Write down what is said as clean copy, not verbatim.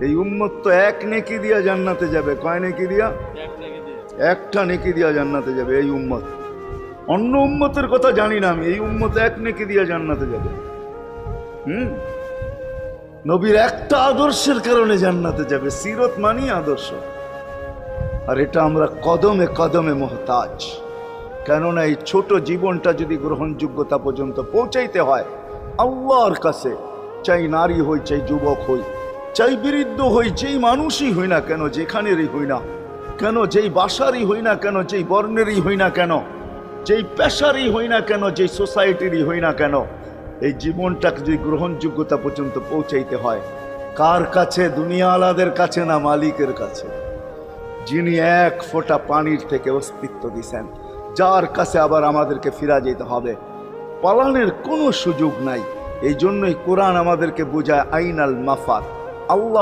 এই উম্মত তো এক নেকি দিয়া জান্নাতে যাবে। কয় নেকি দিয়া? একটা নেকি দিয়া জান্নাতে যাবে এই উম্মত। অন্য উম্মতের কথা জানি না আমি, এই উম্মত এক নেকি দিয়া জান্নাতে যাবে। নবীর একটা আদর্শের কারণে জান্নাতে যাবে। সিরত মানি আদর্শ, আর এটা আমরা কদমে কদমে মোহতাজ। কেননা এই ছোট জীবনটা যদি গ্রহণযোগ্যতা পর্যন্ত পৌঁছাইতে হয় আল্লাহর কাছে, চাই নারী হই, চাই যুবক হই, চাই বৃদ্ধ হই, যেই মানুষই হই না কেন, যেখানেরই হই না কেন, যেই বাসারই হই না কেন, যেই বর্ণেরই হই না কেন, যেই পেশারই হই না কেন, যেই সোসাইটিরই হই না কেন, এই জীবনটাকে যদি গ্রহণযোগ্যতা পর্যন্ত পৌঁছাইতে হয় কার কাছে? দুনিয়া আলাদের কাছে না, মালিকের কাছে, যিনি এক ফোঁটা পানির থেকে অস্তিত্ব দিছেন, যার কাছে আবার আমাদেরকে ফিরা যেতে হবে। পালানোর কোনো সুযোগ নাই। এই জন্যই কোরআন আমাদেরকে বোঝায় আইনাল মাফার। আল্লাহ